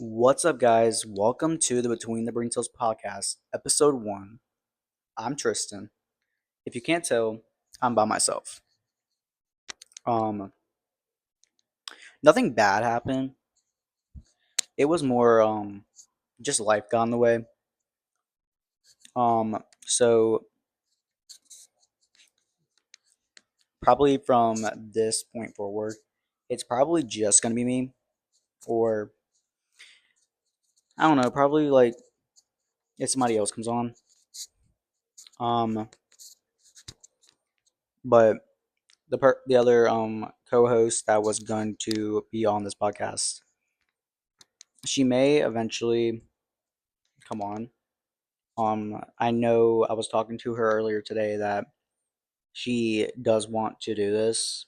What's up, guys? Welcome to the Between the Brain Cells podcast, episode one. I'm Tristan. If you can't tell, I'm by myself. Um, Nothing bad happened. It was more just life got in the way. So probably from this point forward, it's probably just gonna be me, or I don't know, probably like if somebody else comes on. Um, but the other co-host that was going to be on this podcast, she may eventually come on. I know I was talking to her earlier today that she does want to do this.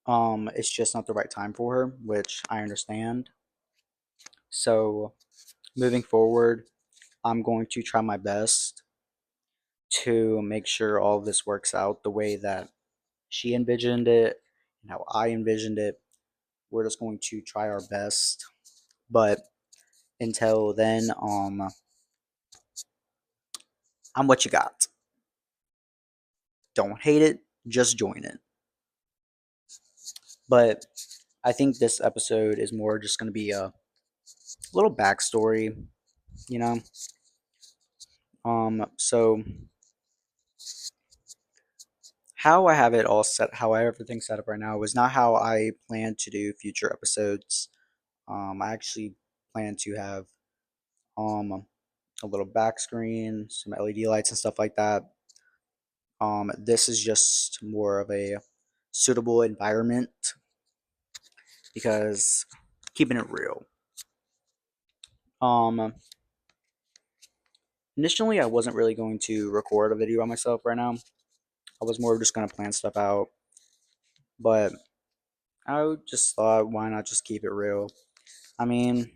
It's just not the right time for her, which I understand. So moving forward, I'm going to try my best to make sure all of this works out the way that she envisioned it and how I envisioned it. We're just going to try our best. But until then, I'm what you got. Don't hate it, just join it. But I think this episode is more just going to be a little backstory, you know. So how I have it all set, how I have everything set up right now, is not how I plan to do future episodes. I actually plan to have um a little back screen, some LED lights and stuff like that. This is just more of a suitable environment because keeping it real. Um, Initially, I wasn't really going to record a video on myself right now. I was more just gonna plan stuff out, but I just thought, why not just keep it real? I mean,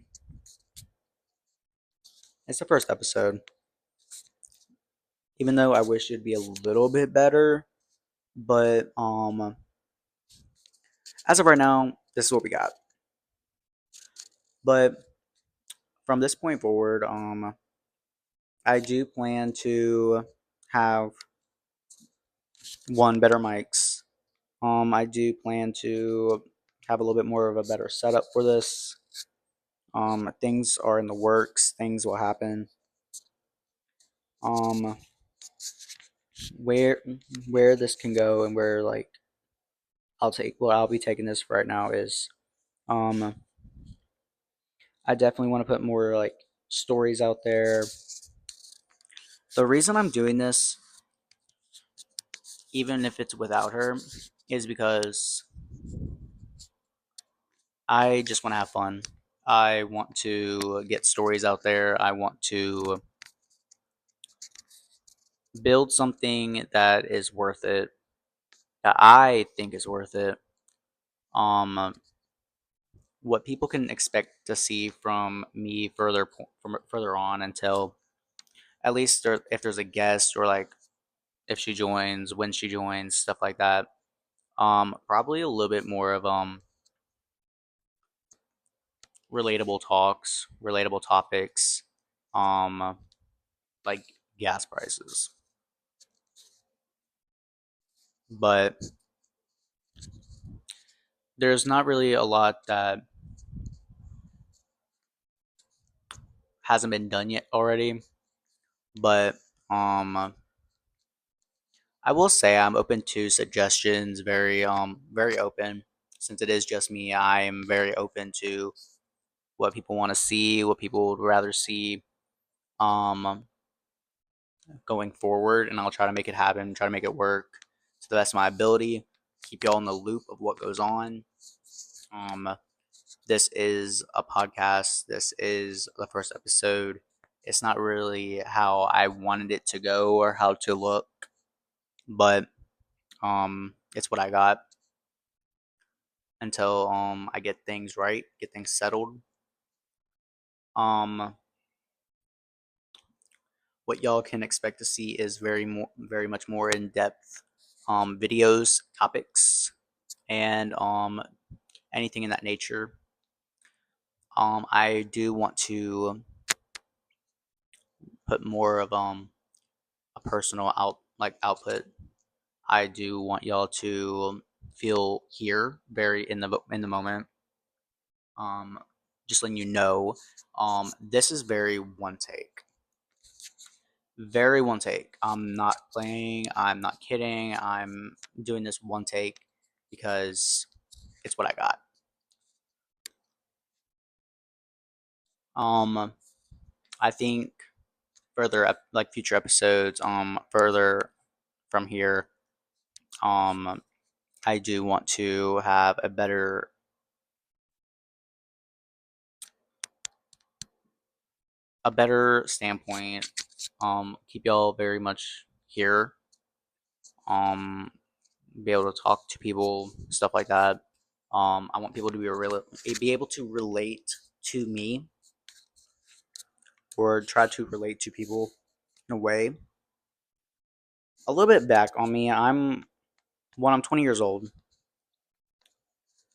it's the first episode. Even though I wish it'd be a little bit better, but as of right now, this is what we got. But from this point forward, I do plan to have one better mics. I do plan to have a little bit more of a better setup for this. Things are in the works. Things will happen. Um, where where this can go and where like I'll be taking this right now is um I definitely want to put more like stories out there. The reason I'm doing this, even if it's without her, is because I just want to have fun. I want to get stories out there. I want to build something that is worth it, that I think is worth it. Um, what people can expect to see from me from further on until at least if there's a guest or like if she joins, when she joins, stuff like that. Probably a little bit more of relatable talks, relatable topics, um, like gas prices. But there's not really a lot that hasn't been done yet already. But I will say I'm open to suggestions. Very open. Since it is just me, I am very open to what people want to see, what people would rather see. Um, Going forward, and I'll try to make it happen, try to make it work to the best of my ability, keep y'all in the loop of what goes on. Um, this is a podcast. This is the first episode. It's not really how I wanted it to go or how to look, but it's what I got until I get things right, get things settled. Um, what y'all can expect to see is very much more in depth videos, topics, and anything in that nature. I do want to put more of a personal output. I do want y'all to feel here, very in the moment. Um, just letting you know, this is very one take, very one take. I'm not playing. I'm not kidding. I'm doing this one take because it's what I got. Um, I think like future episodes, further from here, um, I do want to have a better standpoint. Keep y'all very much here. Um, be able to talk to people, stuff like that. I want people to be able to relate to me, or try to relate to people in a way. A little bit back on me. I'm 20 years old.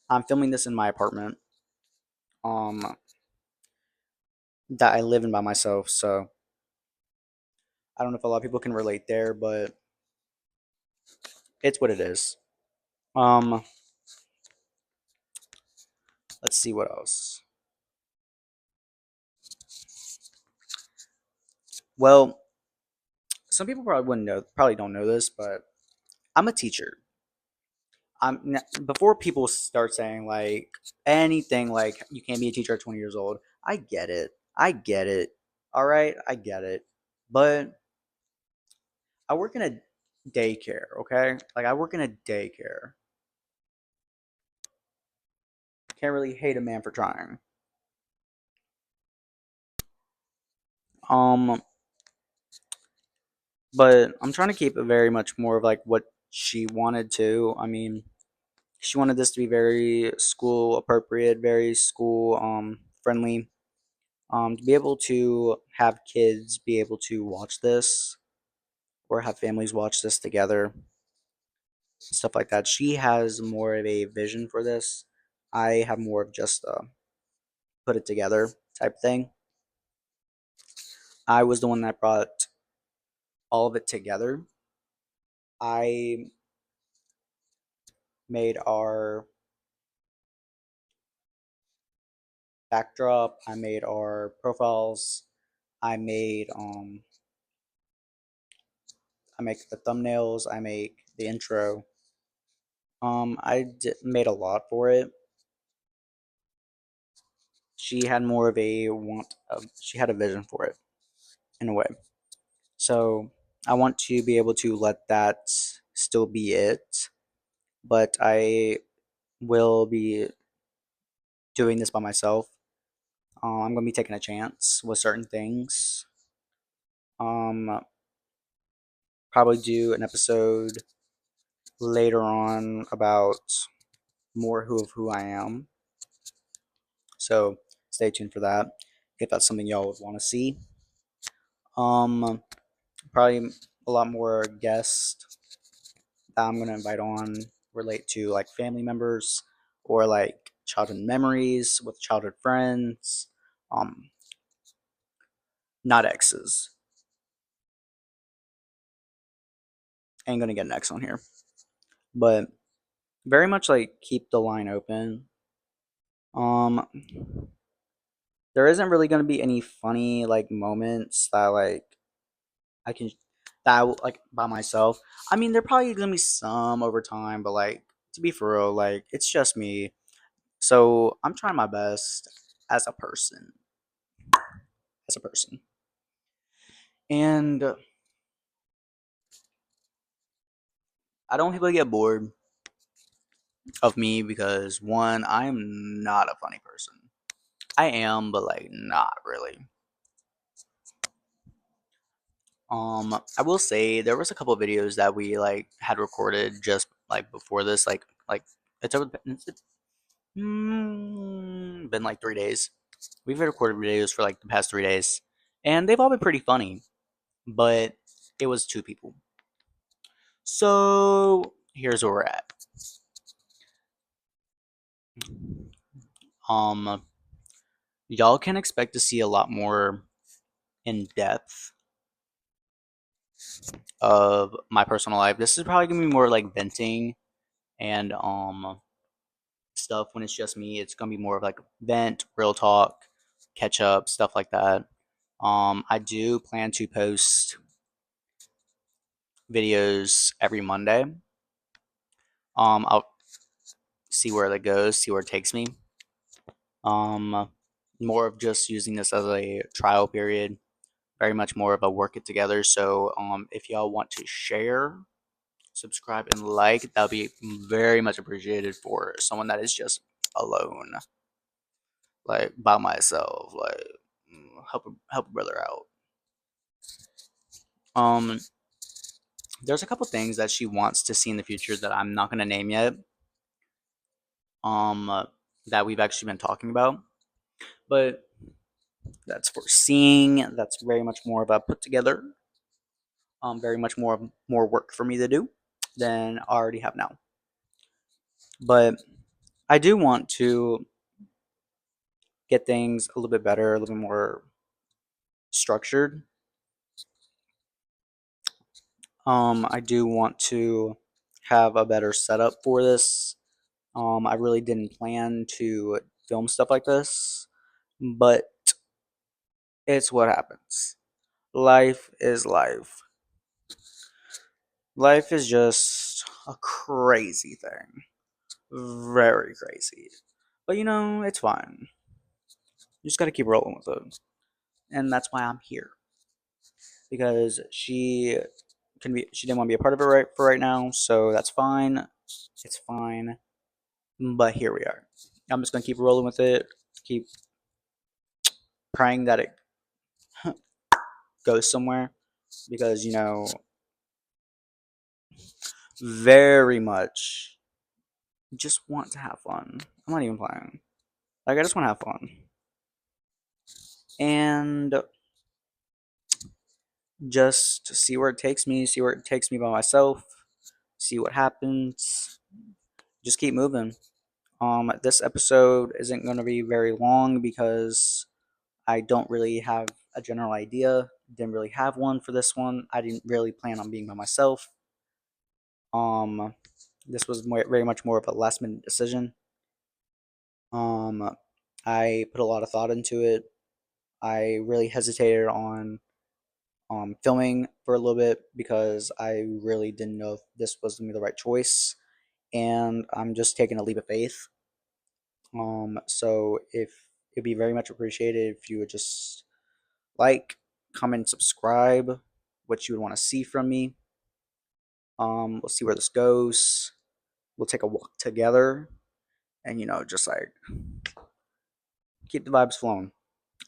I'm filming this in my apartment. Um, that I live in by myself. So I don't know if a lot of people can relate there, but it's what it is. Um, let's see what else. Well, some people probably don't know this, but I'm a teacher. Before people start saying like anything like you can't be a teacher at 20 years old. I get it. I get it. All right, I get it. But I work in a daycare, okay? Like I work in a daycare. Can't really hate a man for trying. Um, but I'm trying to keep it very much more of like what she wanted to. I mean, she wanted this to be very school appropriate, very school friendly. To be able to have kids be able to watch this or have families watch this together, stuff like that. She has more of a vision for this. I have more of just a put it together type thing. I was the one that brought all of it together. I made our backdrop, I made our profiles, I made I make the thumbnails, I make the intro. Made a lot for it. She had more of a she had a vision for it in a way. So I want to be able to let that still be it, but I will be doing this by myself. I'm gonna be taking a chance with certain things. Um, Probably do an episode later on about more who I am. So stay tuned for that if that's something y'all would want to see. Um, Probably a lot more guests that I'm gonna invite on relate to like family members or like childhood memories with childhood friends. Um, Not exes. Ain't gonna get an ex on here, but very much like keep the line open. Um, there isn't really gonna be any funny like moments that like I can like by myself. I mean, there probably gonna be some over time, but like to be for real, like it's just me. So I'm trying my best as a person, as a person, and I don't want people to get bored of me because one, I'm not a funny person. I am, but like not really. I will say there was a couple of videos that we like had recorded just like before this, like it's been like 3 days. We've recorded videos for like the past 3 days, and they've all been pretty funny. But it was two people. So here's where we're at. Um, y'all can expect to see a lot more in depth of my personal life. This is probably gonna be more like venting and stuff when it's just me. It's gonna be more of like vent, real talk, catch up, stuff like that. I do plan to post videos every Monday. I'll see where that goes, see where it takes me. Um, More of just using this as a trial period, very much more of a work it together. So, if y'all want to share, subscribe, and like, that'll be very much appreciated for someone that is just alone, like by myself, like help a brother out. Um, there's a couple things that she wants to see in the future that I'm not gonna name yet. Um, that we've actually been talking about, but that's foreseeing. That's very much more of a put together. Very much more work for me to do than I already have now. But I do want to get things a little bit better, a little bit more structured. I do want to have a better setup for this. I really didn't plan to film stuff like this, but it's what happens. Life is life. Life is just a crazy thing. Very crazy. But it's fine. You just gotta keep rolling with it. And that's why I'm here. Because she didn't want to be a part of it for right now, so that's fine. It's fine. But here we are. I'm just gonna keep rolling with it, keep praying that it goes somewhere because very much just want to have fun. I'm not even playing. Like I just want to have fun. And just to see where it takes me, see where it takes me by myself, see what happens. Just keep moving. This episode isn't going to be very long because I don't really have a general idea. Didn't really have one for this one. I didn't really plan on being by myself. Um, this was very much more of a last minute decision. Um, I put a lot of thought into it. I really hesitated on filming for a little bit because I really didn't know if this was gonna be the right choice, and I'm just taking a leap of faith. So if it'd be very much appreciated if you would just like, comment, subscribe, what you would want to see from me. We'll see where this goes. We'll take a walk together, and just like keep the vibes flowing.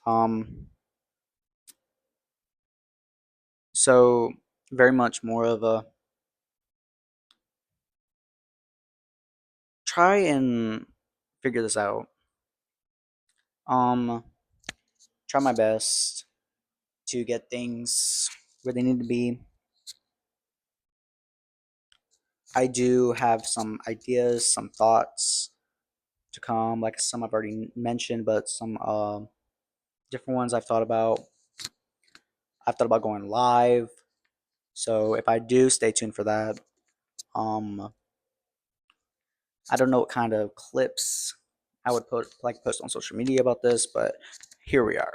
Um, so very much more of a try and figure this out. Um, Try my best to get things where they need to be. I do have some ideas, some thoughts to come, like some I've already mentioned, but some different ones I've thought about. I've thought about going live, so if I do, stay tuned for that. Um, I don't know what kind of clips I would post on social media about this, but here we are.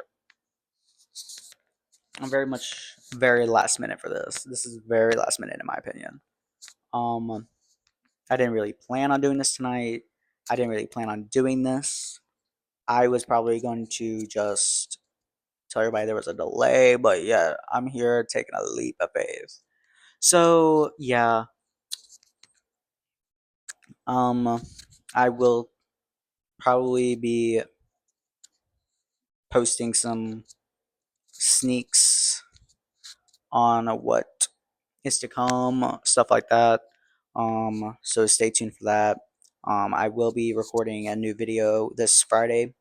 I'm very last minute for this. This is very last minute in my opinion. Um, I didn't really plan on doing this tonight. I didn't really plan on doing this. I was probably going to just tell everybody there was a delay, but yeah, I'm here taking a leap of faith. So yeah, um, I will probably be posting some sneaks on what is to come, stuff like that. So stay tuned for that. I will be recording a new video this Friday.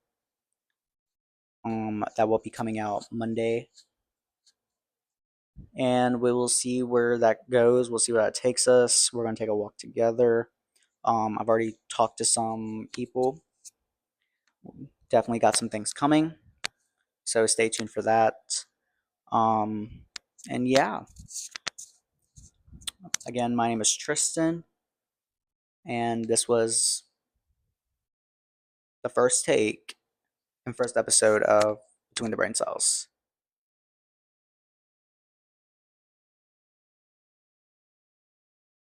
That will be coming out Monday, and we will see where that goes. We'll see where that takes us. We're gonna take a walk together. I've already talked to some people. Definitely got some things coming, so stay tuned for that. Um, and yeah, again, my name is Tristan, and this was the first take and first episode of Between the Brain Cells.